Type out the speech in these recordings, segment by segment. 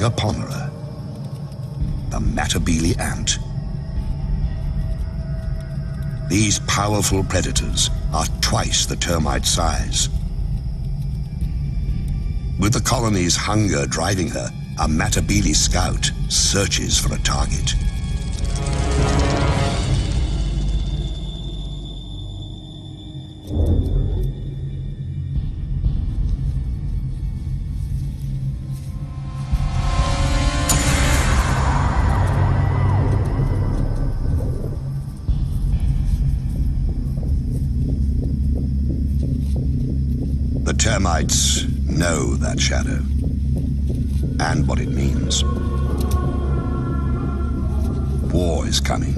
ponderer, the Matabele ant. These powerful predators are twice the termite size. With the colony's hunger driving her, a Matabele scout searches for a target. The termites know that shadow and what it means. War is coming.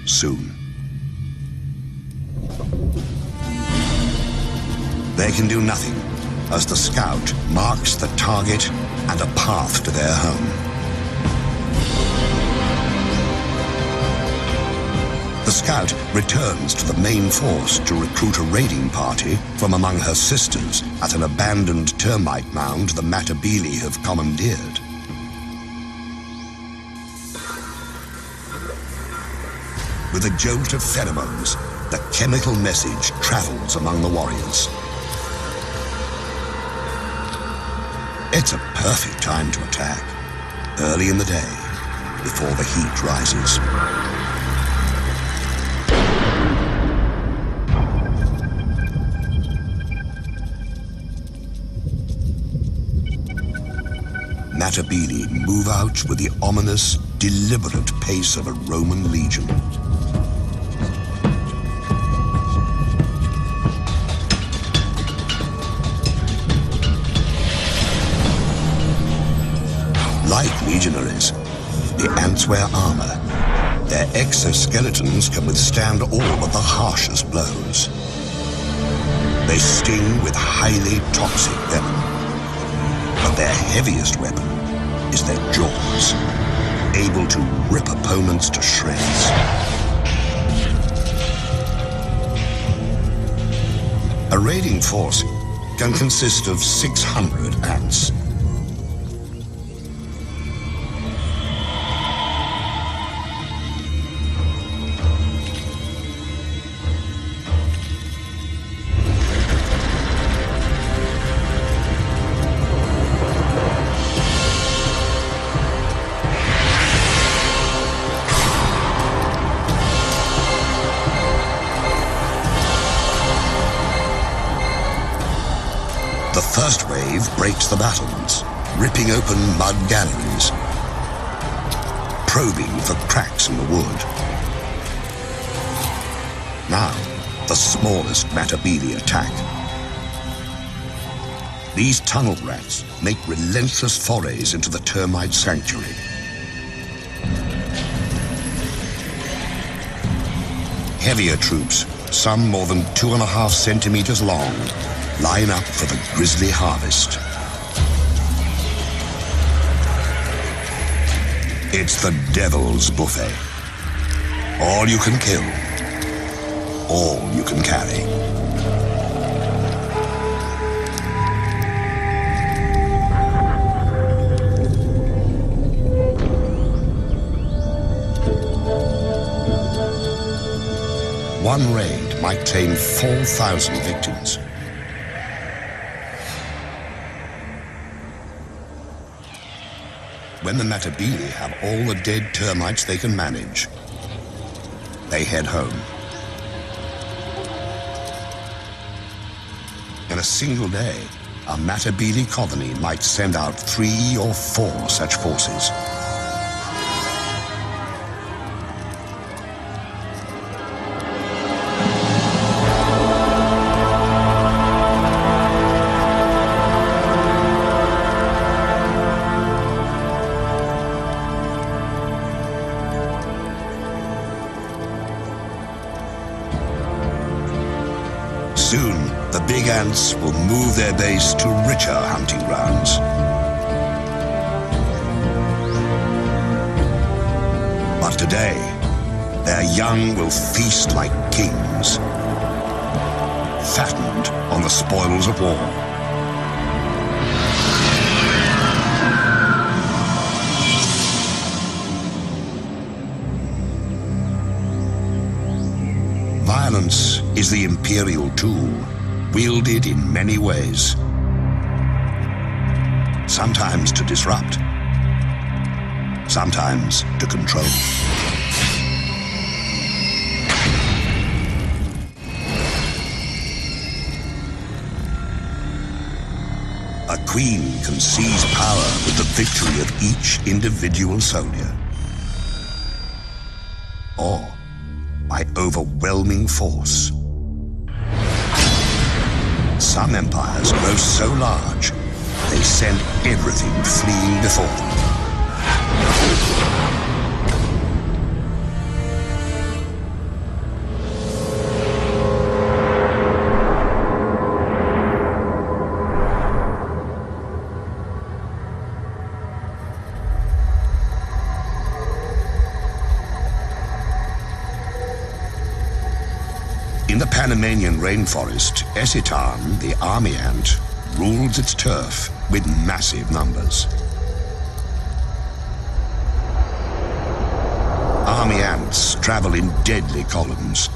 Soon. They can do nothing as the scout marks the target and a path to their home. The scout returns to the main force to recruit a raiding party from among her sisters at an abandoned termite mound the Matabele have commandeered. With a jolt of pheromones, the chemical message travels among the warriors. It's a perfect time to attack, early in the day, before the heat rises. Matabele move out with the ominous, deliberate pace of a Roman legion. Like legionaries, the ants wear armor. Their exoskeletons can withstand all of the harshest blows. They sting with highly toxic venom. But their heaviest weapon is their jaws, able to rip opponents to shreds. A raiding force can consist of 600 ants. The first wave breaks the battlements, ripping open mud galleries, probing for cracks in the wood. Now, the smallest Matabele attack. These tunnel rats make relentless forays into the termite sanctuary. Heavier troops, some more than 2.5 centimeters long, line up for the grisly harvest. It's the devil's buffet. All you can kill, all you can carry. One raid might claim 4,000 victims. When the Matabele have all the dead termites they can manage, they head home. In a single day, a Matabele colony might send out 3 or 4 such forces. Soon, the big ants will move their base to richer hunting grounds. But today, their young will feast like kings, fattened on the spoils of war. Violence is the imperial tool, wielded in many ways. Sometimes to disrupt, sometimes to control. A queen can seize power with the victory of each individual soldier, or by overwhelming force. Some empires grow so large, they send everything fleeing before them. In the Panamanian rainforest, Esitan, the army ant, rules its turf with massive numbers. Army ants travel in deadly columns,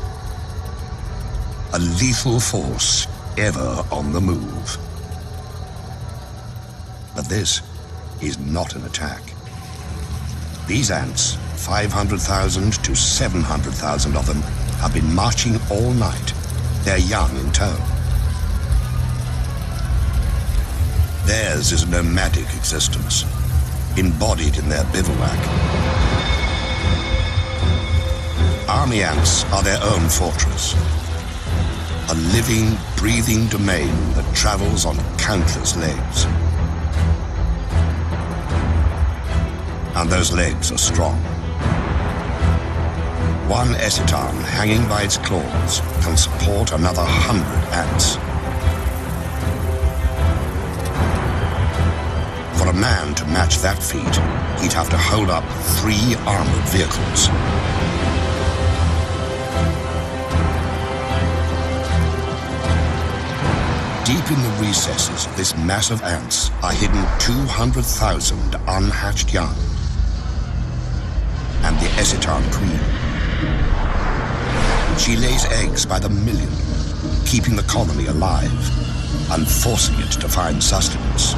a lethal force ever on the move. But this is not an attack. These ants, 500,000 to 700,000 of them, have been marching all night, their young in tow. Theirs is a nomadic existence, embodied in their bivouac. Army ants are their own fortress, a living, breathing domain that travels on countless legs. And those legs are strong. One Esitan hanging by its claws can support another 100 ants. For a man to match that feat, he'd have to hold up 3 armored vehicles. Deep in the recesses of this mass of ants are hidden 200,000 unhatched young. And the Esitan queen. She lays eggs by the million, keeping the colony alive and forcing it to find sustenance.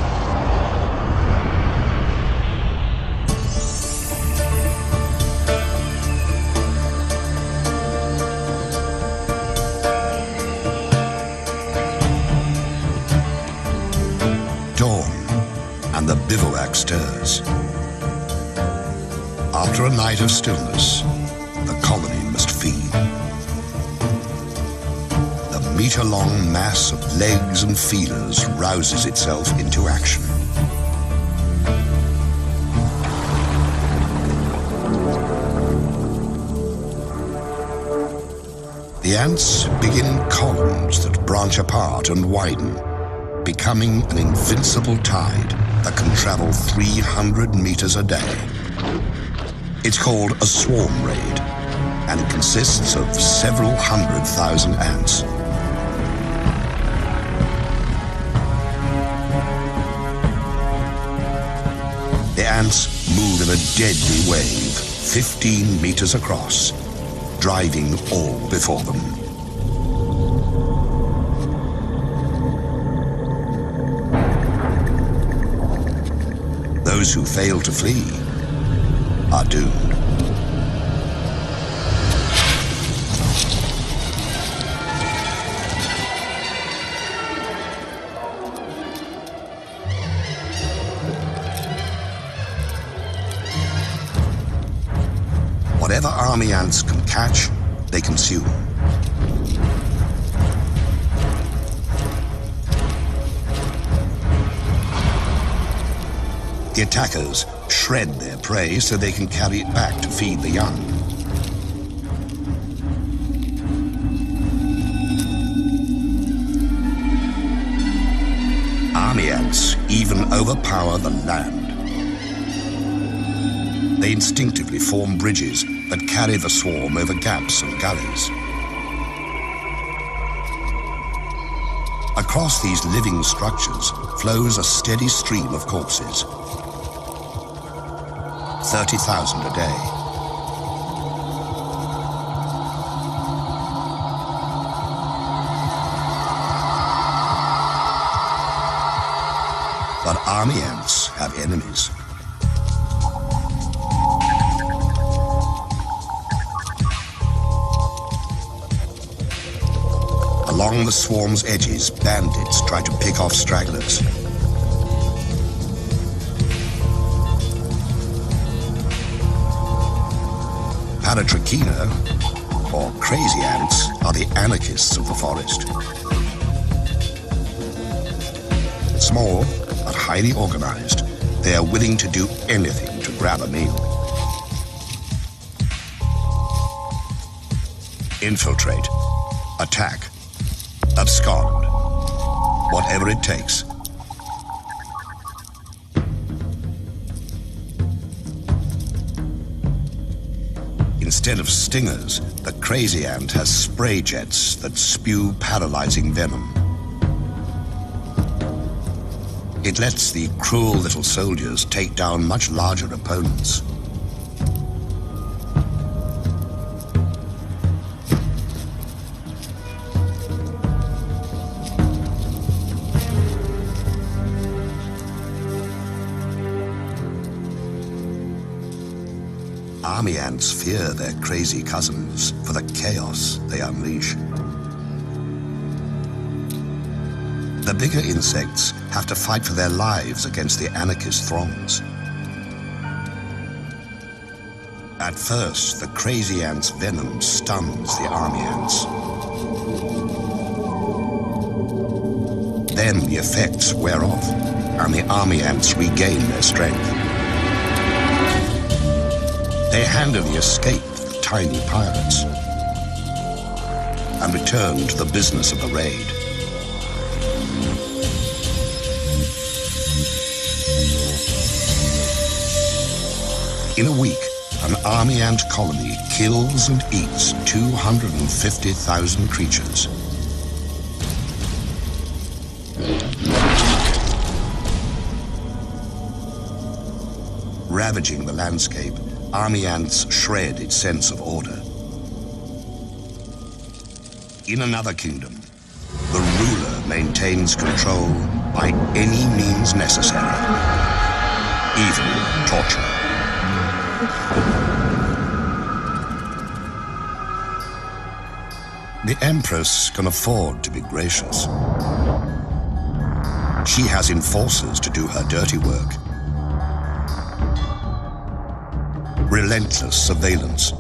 Dawn, and the bivouac stirs. After a night of stillness, the colony must feed. The meter-long mass of legs and feelers rouses itself into action. The ants begin in columns that branch apart and widen, becoming an invincible tide that can travel 300 meters a day. It's called a swarm raid, and it consists of several 100,000 ants. The ants move in a deadly wave, 15 meters across, driving all before them. Those who fail to flee are doomed. Whatever army ants can catch, they consume. The attackers shred their prey so they can carry it back to feed the young. Army ants even overpower the land. They instinctively form bridges that carry the swarm over gaps and gullies. Across these living structures flows a steady stream of corpses. 30,000 a day. But army ants have enemies. Along the swarm's edges, bandits try to pick off stragglers. Paratrachina, or crazy ants, are the anarchists of the forest. Small, but highly organized, they are willing to do anything to grab a meal. Infiltrate, attack, abscond, whatever it takes. Instead of stingers, the crazy ant has spray jets that spew paralyzing venom. It lets the cruel little soldiers take down much larger opponents. Army ants fear their crazy cousins for the chaos they unleash. The bigger insects have to fight for their lives against the anarchist throngs. At first, the crazy ant's venom stuns the army ants. Then the effects wear off, and the army ants regain their strength. They handily escape the tiny pirates and return to the business of the raid. In a week, an army ant colony kills and eats 250,000 creatures. Ravaging the landscape, army ants shred its sense of order. In another kingdom, the ruler maintains control by any means necessary, even torture. The Empress can afford to be gracious. She has enforcers to do her dirty work. Relentless surveillance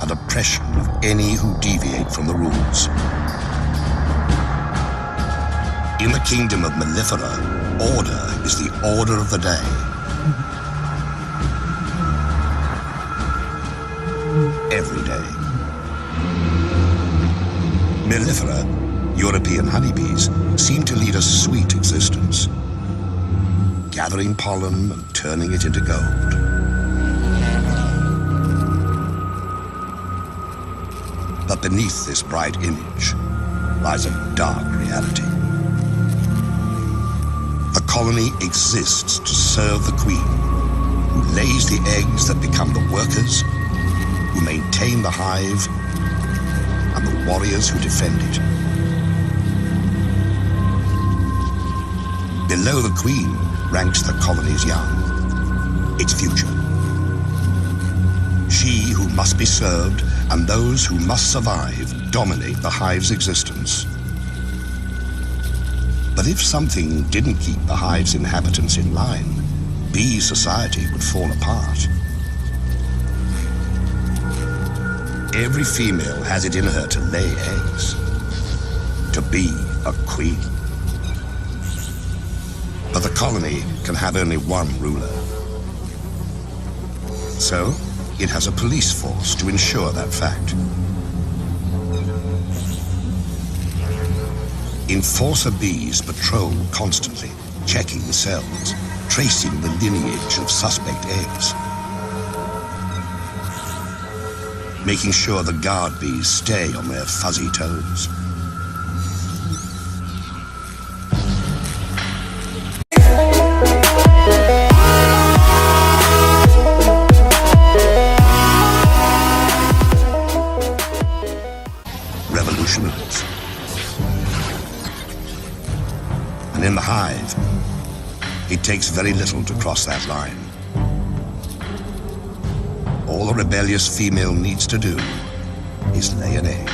and oppression of any who deviate from the rules. In the kingdom of Mellifera, order is the order of the day. Every day. Mellifera, European honeybees, seem to lead a sweet existence, gathering pollen and turning it into gold. But beneath this bright image lies a dark reality. The colony exists to serve the queen, who lays the eggs that become the workers, who maintain the hive, and the warriors who defend it. Below the queen ranks the colony's young, its future. She who must be served and those who must survive dominate the hive's existence. But if something didn't keep the hive's inhabitants in line, bee society would fall apart. Every female has it in her to lay eggs, to be a queen. But the colony can have only one ruler. So, it has a police force to ensure that fact. Enforcer bees patrol constantly, checking the cells, tracing the lineage of suspect eggs, making sure the guard bees stay on their fuzzy toes. Revolutionaries. And in the hive, It takes very little to cross that line. All a rebellious female needs to do is lay an egg.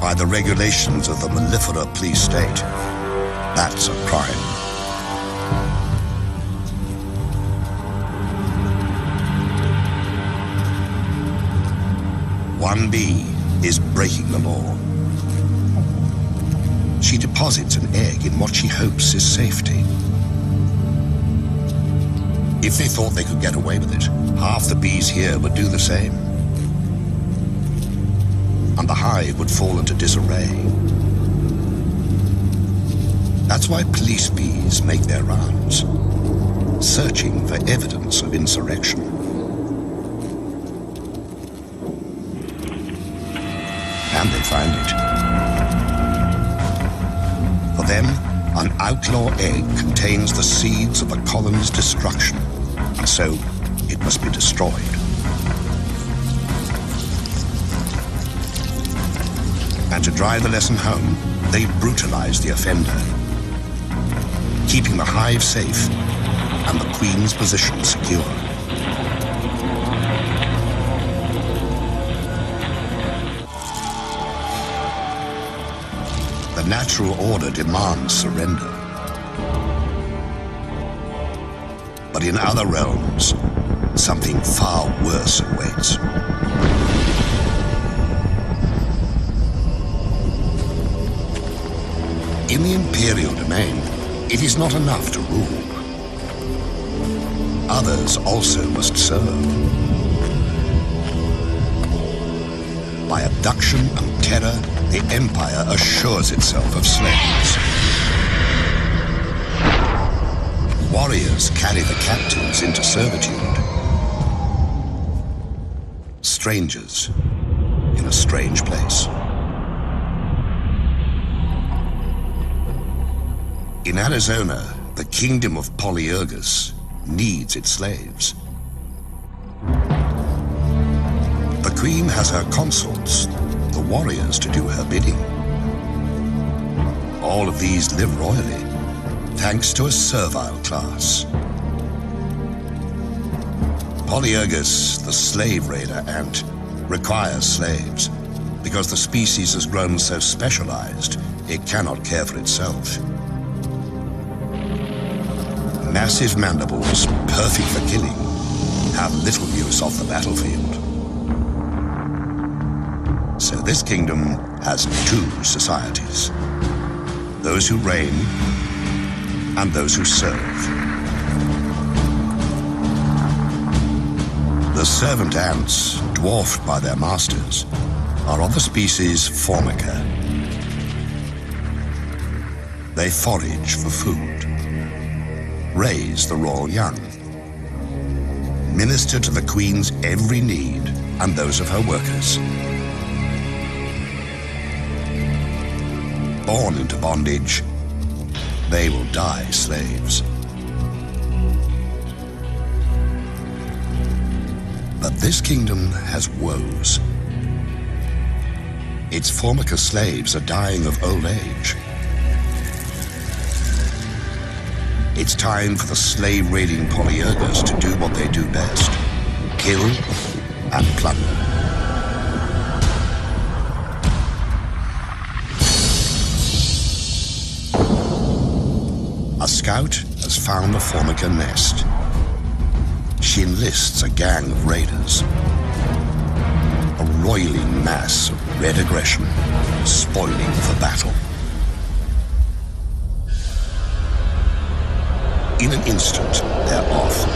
By the regulations of the mellifera police state, that's a crime. One bee is breaking the law. She deposits an egg in what she hopes is safety. If they thought they could get away with it, half the bees here would do the same. And the hive would fall into disarray. That's why police bees make their rounds, searching for evidence of insurrection. And they find it. For them, an outlaw egg contains the seeds of a colony's destruction, and so it must be destroyed. And to drive the lesson home, they brutalize the offender, keeping the hive safe and the queen's position secure. The natural order demands surrender. But in other realms, something far worse awaits. In the imperial domain, it is not enough to rule. Others also must serve. By abduction and terror, the empire assures itself of slaves. Warriors carry the captives into servitude. Strangers in a strange place. In Arizona, the kingdom of Polyergus needs its slaves. The queen has her consorts, the warriors, to do her bidding. All of these live royally, thanks to a servile class. Polyergus, the slave raider ant, requires slaves because the species has grown so specialized it cannot care for itself. Massive mandibles, perfect for killing, have little use off the battlefield. So this kingdom has two societies: those who reign and those who serve. The servant ants, dwarfed by their masters, are of the species Formiga. They forage for food, raise the royal young, minister to the queen's every need and those of her workers. Born into bondage, they will die slaves. But this kingdom has woes. Its Formiga slaves are dying of old age. It's time for the slave-raiding Polyergus to do what they do best: kill and plunder. A scout has found a Formiga nest. She enlists a gang of raiders. A roiling mass of red aggression, spoiling for battle. In an instant, they're off.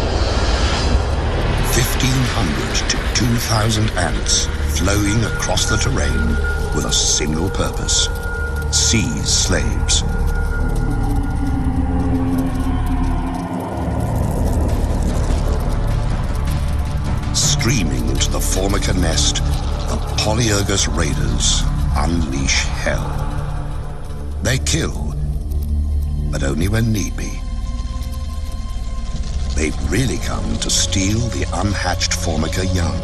1,500 to 2,000 ants flowing across the terrain with a single purpose: seize slaves. Streaming into the Formiga nest, the Polyergus raiders unleash hell. They kill, but only when need be. They've really come to steal the unhatched Formiga young.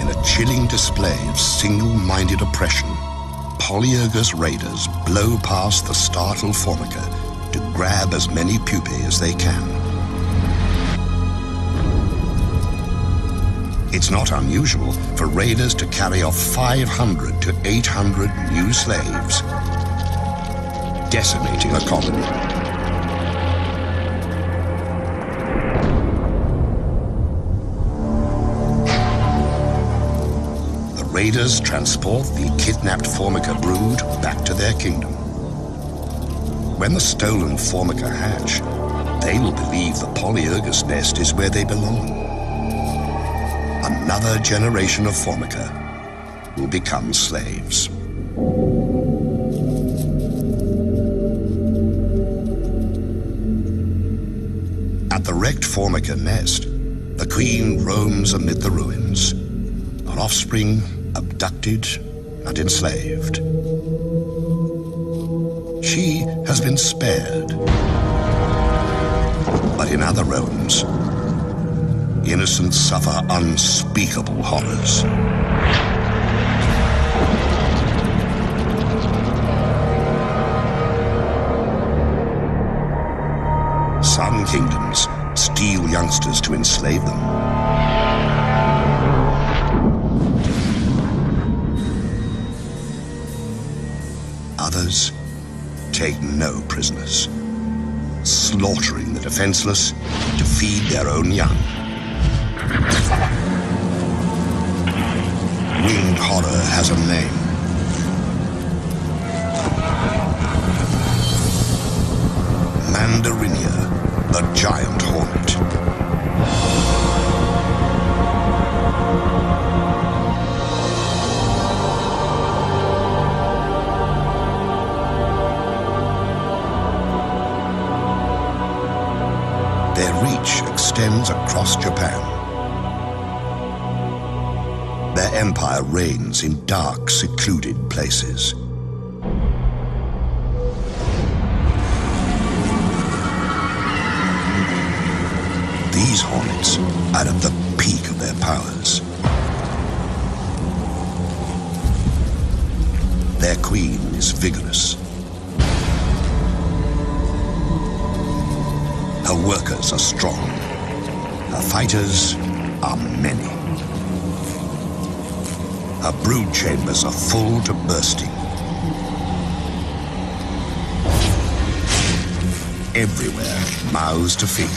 In a chilling display of single-minded oppression, Polyergus raiders blow past the startled formiga to grab as many pupae as they can. It's not unusual for raiders to carry off 500 to 800 new slaves, decimating a colony. The raiders transport the kidnapped formiga brood back to their kingdom. When the stolen formiga hatch, they will believe the Polyergus nest is where they belong. Another generation of formiga will become slaves. At the wrecked formiga nest, the queen roams amid the ruins, her offspring abducted and enslaved. She has been spared, but in other realms, innocents suffer unspeakable horrors. Some kingdoms steal youngsters to enslave them. Others take no prisoners, slaughtering the defenseless to feed their own young. Winged horror has a name. Mandarinia, the giant hornet. Their reach extends across Japan. Their empire reigns in dark, secluded places. These hornets are at the peak of their powers. Their queen is vigorous. Her workers are strong. Her fighters are many. Her brood chambers are full to bursting. Everywhere, mouths to feed.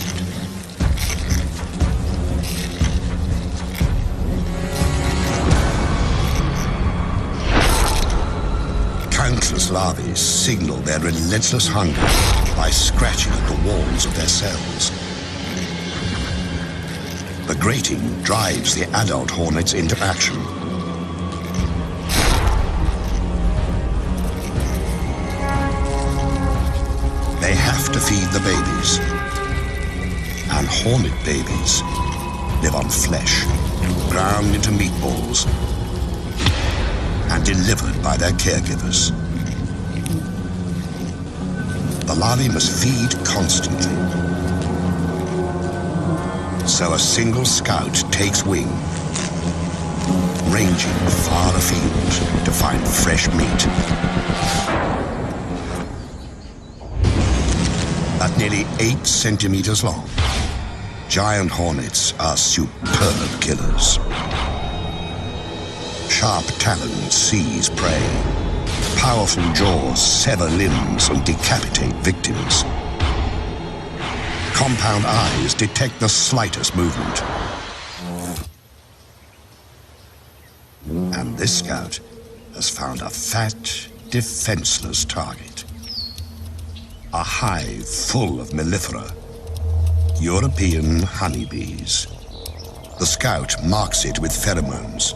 Countless larvae signal their relentless hunger by scratching at the walls of their cells. The grating drives the adult hornets into action. They have to feed the babies. And hornet babies live on flesh, ground into meatballs, and delivered by their caregivers. The larvae must feed constantly. So a single scout takes wing, ranging far afield to find fresh meat. At nearly 8 centimeters long, giant hornets are superb killers. Sharp talons seize prey. Powerful jaws sever limbs and decapitate victims. Compound eyes detect the slightest movement. And this scout has found a fat, defenseless target. A hive full of mellifera, European honeybees. The scout marks it with pheromones.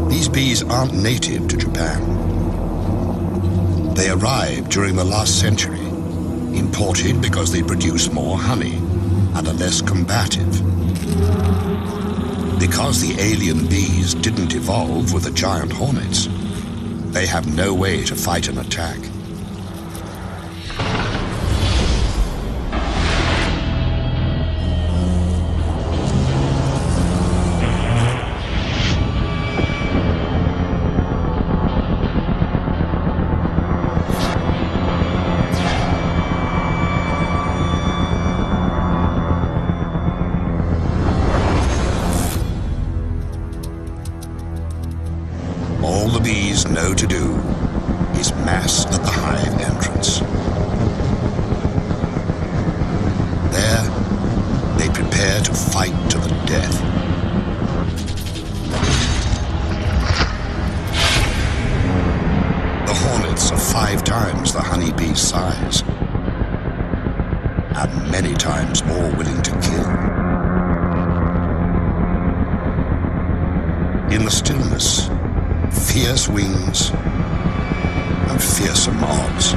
These bees aren't native to Japan. They arrived during the last century, imported because they produce more honey and are less combative. Because the alien bees didn't evolve with the giant hornets, they have no way to fight an attack. bees know to do is mass at the hive entrance. There, they prepare to fight to the death. The hornets are 5 times the honeybee's size, and many times more willing to kill. In the stillness, fierce wings and fearsome odds.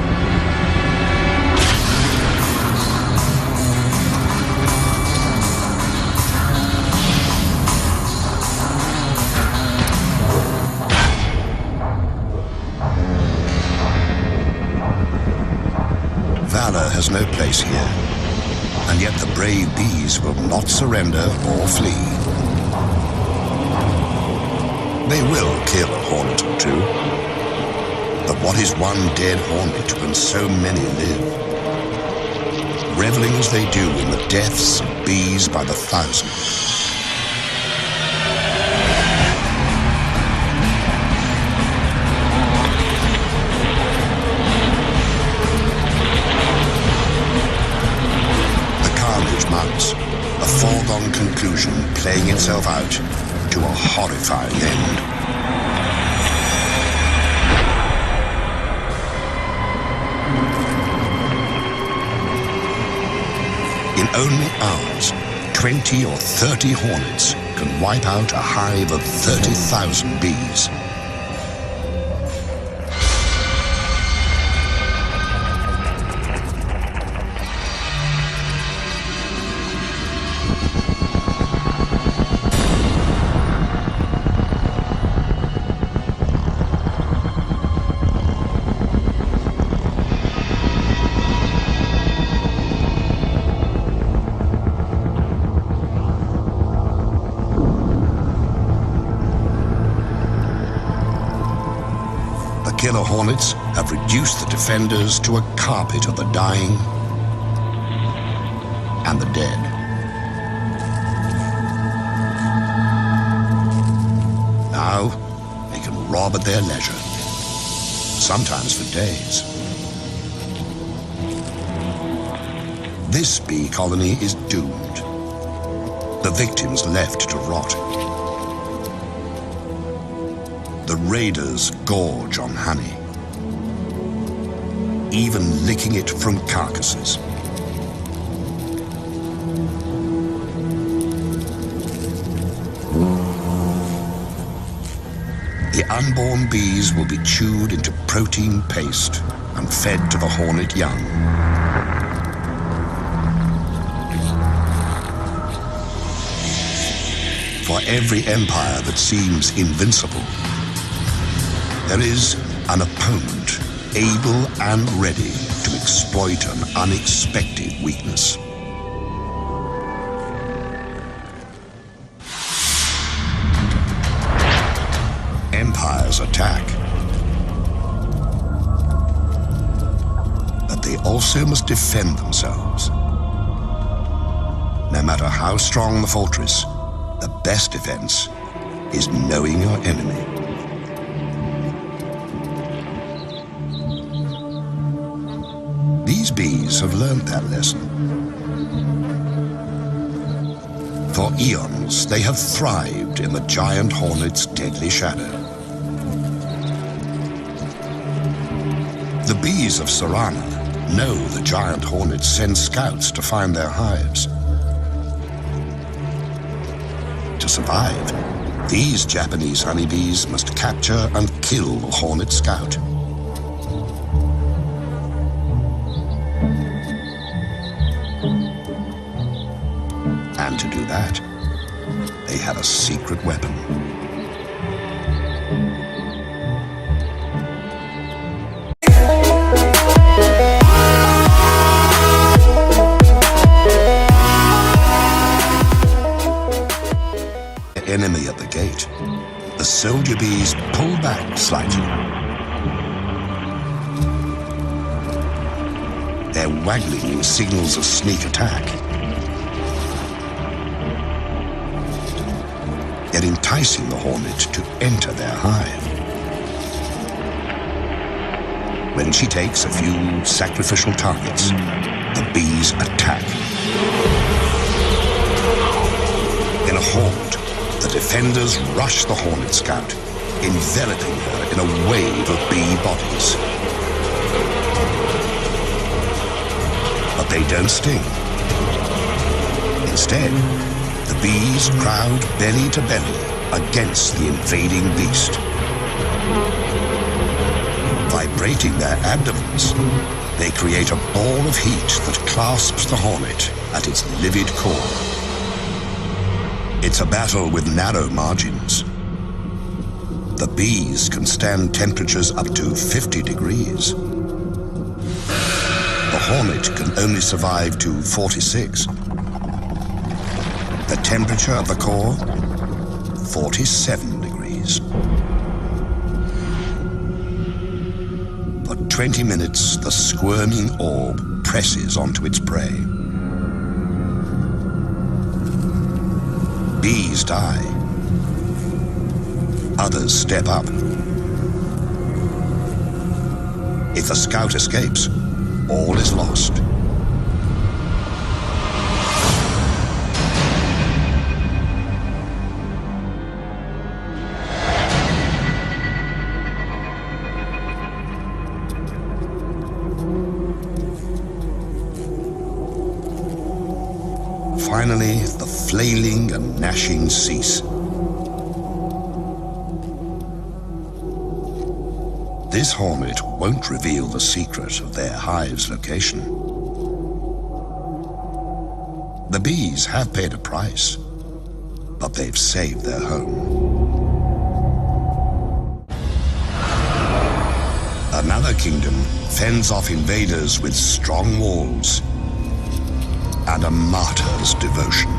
Valor has no place here, and yet the brave bees will not surrender or flee. They will kill a hornet or two, but what is one dead hornet when so many live? Reveling as they do in the deaths of bees by the thousand. A foregone conclusion playing itself out to a horrifying end. In only hours, 20 or 30 hornets can wipe out a hive of 30,000 bees. Killer hornets have reduced the defenders to a carpet of the dying and the dead. Now, they can rob at their leisure, sometimes for days. This bee colony is doomed, the victims left to rot. The raiders gorge on honey, even licking it from carcasses. The unborn bees will be chewed into protein paste and fed to the hornet young. For every empire that seems invincible, there is an opponent able and ready to exploit an unexpected weakness. Empires attack, but they also must defend themselves. No matter how strong the fortress, the best defense is knowing your enemy. These bees have learned that lesson. For eons, they have thrived in the giant hornet's deadly shadow. The bees of Sarana know the giant hornets send scouts to find their hives. To survive, these Japanese honeybees must capture and kill the hornet scout. And to do that, they have a secret weapon. The enemy at the gate. The soldier bees pull back slightly. Their waggling signals a sneak attack. They're enticing the hornet to enter their hive. When she takes a few sacrificial targets, the bees attack. In a horde, the defenders rush the hornet scout, enveloping her in a wave of bee bodies. But they don't sting. Instead, the bees crowd belly to belly against the invading beast. Vibrating their abdomens, they create a ball of heat that clasps the hornet at its livid core. It's a battle with narrow margins. The bees can stand temperatures up to 50 degrees. The hornet can only survive to 46. The temperature of the core, 47 degrees. For 20 minutes, the squirming orb presses onto its prey. Bees die. Others step up. If the scout escapes, all is lost. Finally, the flailing and gnashing cease. This hornet won't reveal the secret of their hive's location. The bees have paid a price, but they've saved their home. Another kingdom fends off invaders with strong walls and a martyr's devotion.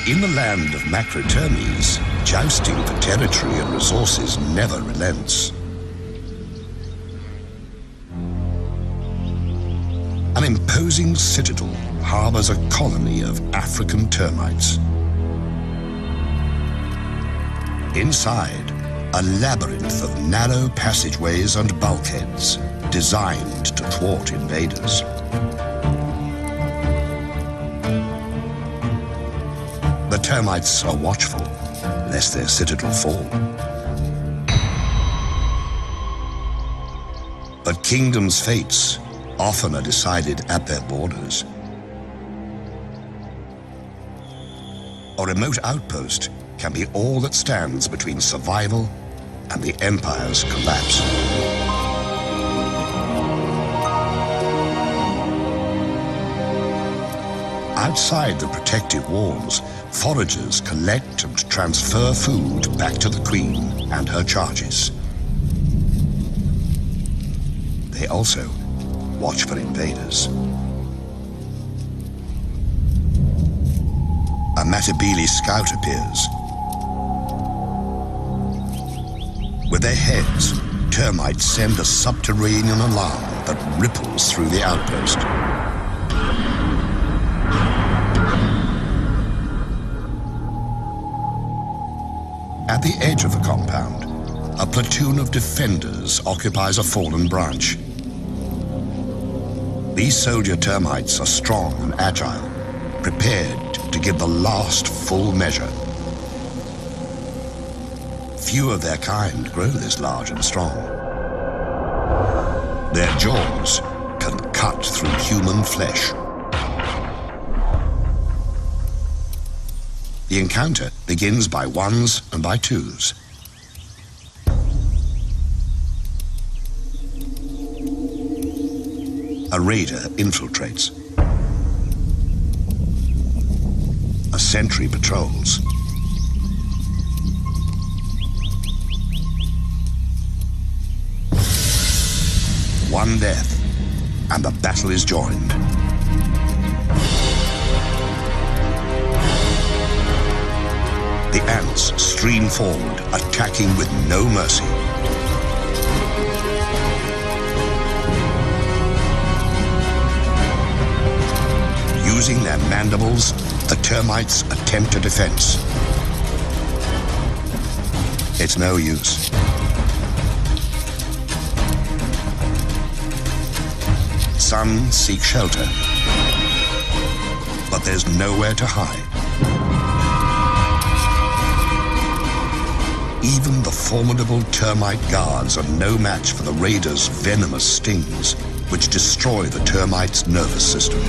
In the land of Macrotermes, jousting for territory and resources never relents. An imposing citadel harbors a colony of African termites. Inside, a labyrinth of narrow passageways and bulkheads designed to thwart invaders. The termites are watchful, lest their citadel fall. But kingdoms' fates often are decided at their borders. A remote outpost can be all that stands between survival and the empire's collapse. Outside the protective walls, foragers collect and transfer food back to the queen and her charges. They also watch for invaders. A Matabele scout appears. With their heads, termites send a subterranean alarm that ripples through the outpost. At the edge of the compound, a platoon of defenders occupies a fallen branch. These soldier termites are strong and agile, prepared to give the last full measure. Few of their kind grow this large and strong. Their jaws can cut through human flesh. The encounter begins by ones and by twos. A raider infiltrates. A sentry patrols. One death, and the battle is joined. The ants stream forward, attacking with no mercy. Using their mandibles, The termites attempt a defense. It's no use. Some seek shelter, but there's nowhere to hide. Even the formidable termite guards are no match for the raiders' venomous stings, which destroy the termite's nervous system.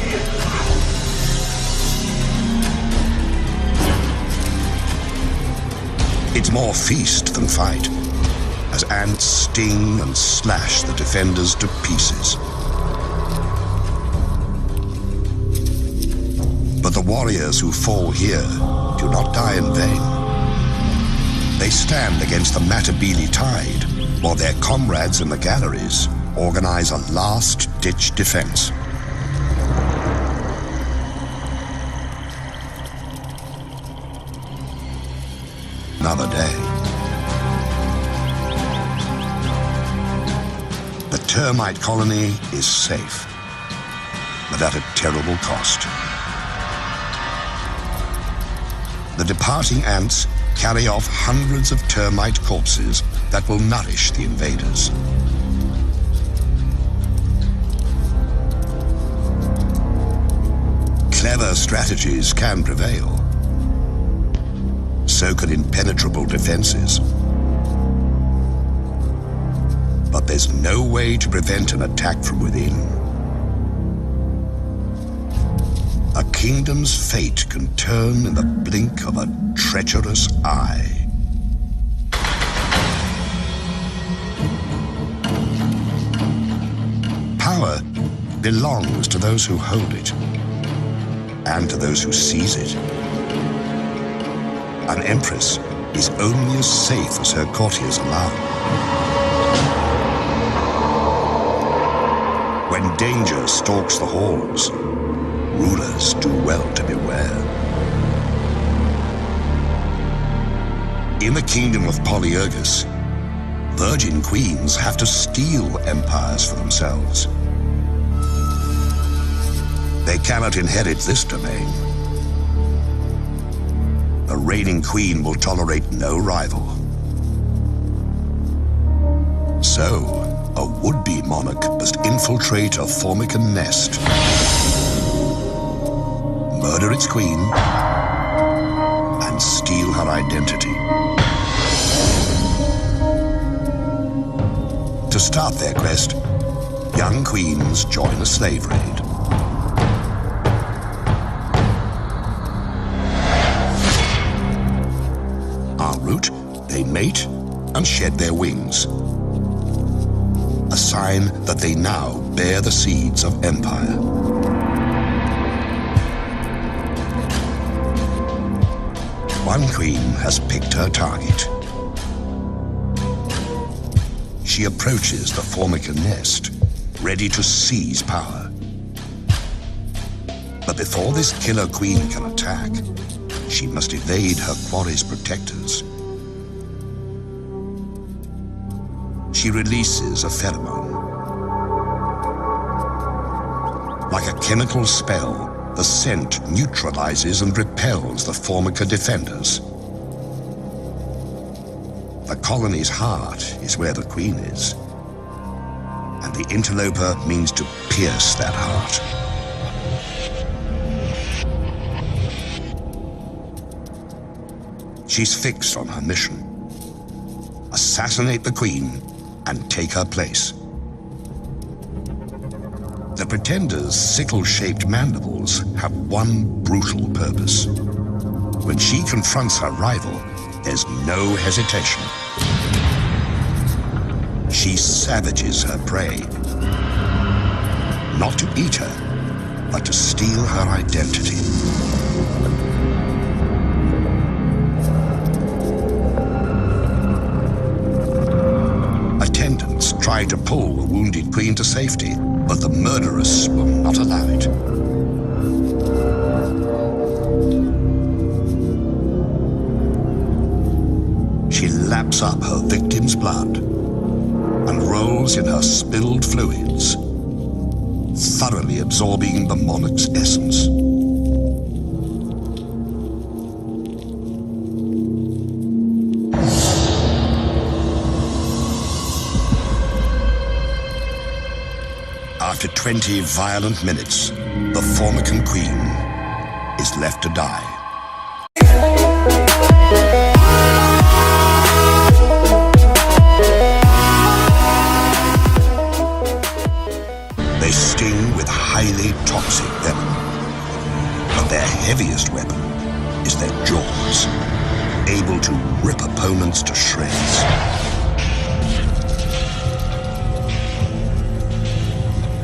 It's more feast than fight, as ants sting and slash the defenders to pieces. But the warriors who fall here do not die in vain. They stand against the Matabele tide, while their comrades in the galleries organize a last-ditch defense. Another day. The termite colony is safe, but at a terrible cost. The departing ants carry off hundreds of termite corpses that will nourish the invaders. Clever strategies can prevail. So can impenetrable defenses. But there's no way to prevent an attack from within. A kingdom's fate can turn in the blink of a treacherous eye. Power belongs to those who hold it, and to those who seize it. An empress is only as safe as her courtiers allow. When danger stalks the halls, rulers do well to beware. In the kingdom of Polyergus, virgin queens have to steal empires for themselves. They cannot inherit this domain. A reigning queen will tolerate no rival. So, a would-be monarch must infiltrate a formican nest, murder its queen, and steal her identity. To start their quest, young queens join a slave raid. En route, they mate and shed their wings, a sign that they now bear the seeds of empire. One queen has picked her target. She approaches the formica nest, ready to seize power. But before this killer queen can attack, she must evade her quarry's protectors. She releases a pheromone. Like a chemical spell, the scent neutralizes and repels the formica defenders. The colony's heart is where the queen is, and the interloper means to pierce that heart. She's fixed on her mission: assassinate the queen and take her place. The pretender's sickle-shaped mandibles have one brutal purpose. When she confronts her rival, there's no hesitation. She savages her prey, not to eat her, but to steal her identity. Attendants try to pull the wounded queen to safety, but the murderess will not allow it. She laps up her victim's blood and rolls in her spilled fluids, thoroughly absorbing the monarch's essence. After 20 violent minutes, the Formican queen is left to die. They sting with highly toxic venom, but their heaviest weapon is their jaws, able to rip opponents to shreds.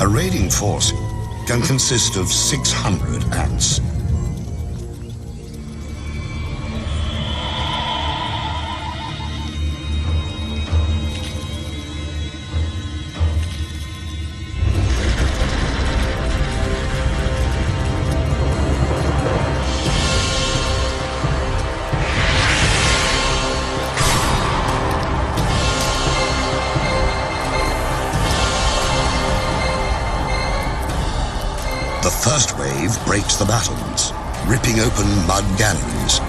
A raiding force can consist of 600 ants. The first wave breaks the battlements, ripping open mud galleries,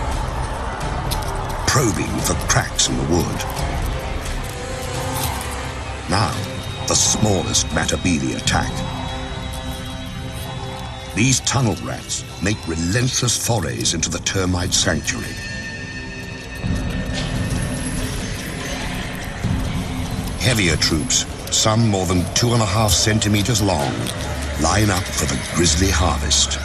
probing for cracks in the wood. Now, the smallest Matabele attack. These tunnel rats make relentless forays into the termite sanctuary. Heavier troops, some more than 2.5 centimeters long, line up for the grisly harvest.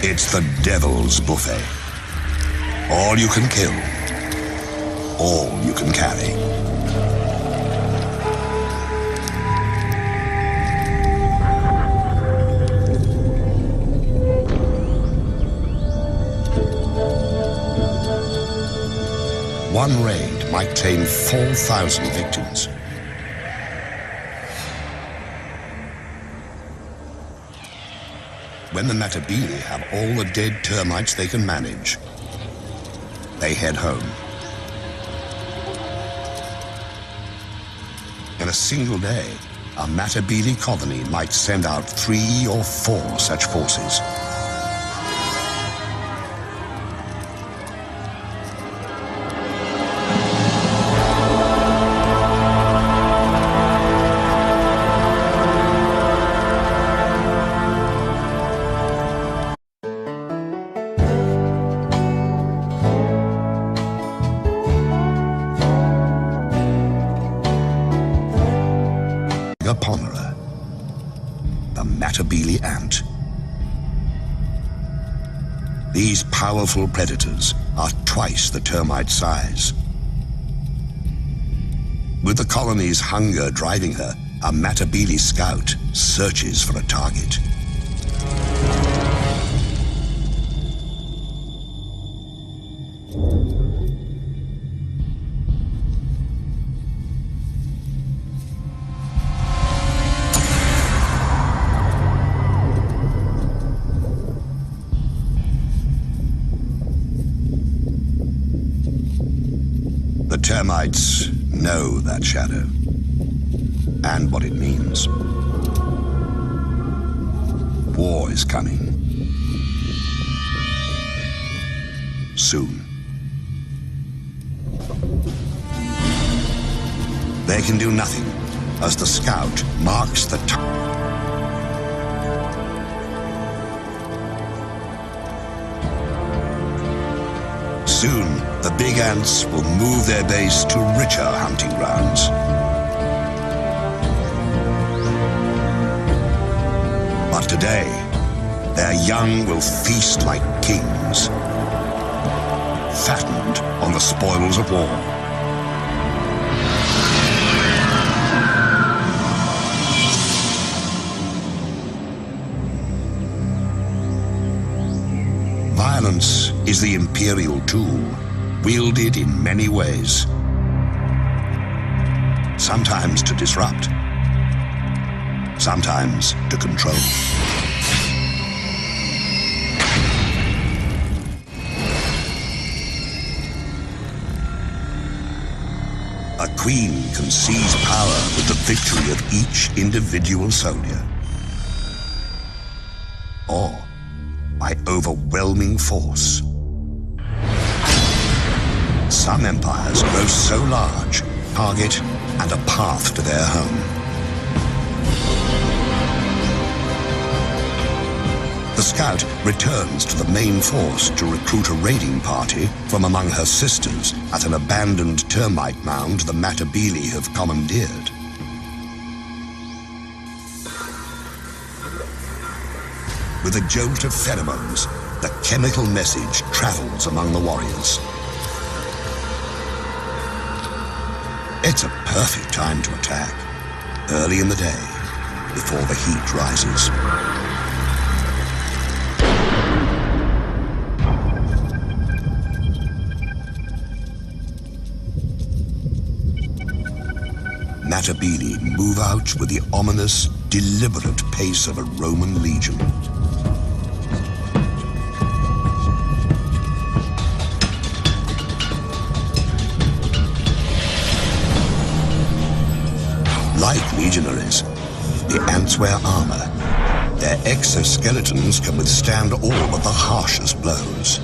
It's the devil's buffet. All you can kill, all you can carry. One raid might claim 4,000 victims. When the Matabele have all the dead termites they can manage, they head home. In a single day, a Matabele colony might send out 3 or 4 such forces. The Matabele ant. These powerful predators are twice the termite size. With the colony's hunger driving her, a Matabele scout searches for a target. The termites know that shadow and what it means. War is coming. Soon. They can do nothing as the scout marks the time. Soon, the big ants will move their base to richer hunting grounds. But today, their young will feast like kings, fattened on the spoils of war. Violence is the imperial tool, wielded in many ways. Sometimes to disrupt, sometimes to control. A queen can seize power with the victory of each individual soldier, or by overwhelming force. Some empires grow so large, target and a path to their home. The scout returns to the main force to recruit a raiding party from among her sisters at an abandoned termite mound the Matabele have commandeered. With a jolt of pheromones, the chemical message travels among the warriors. It's a perfect time to attack, early in the day, before the heat rises. Matabele move out with the ominous, deliberate pace of a Roman legion. Like legionaries, the ants wear armor. Their exoskeletons can withstand all but the harshest blows.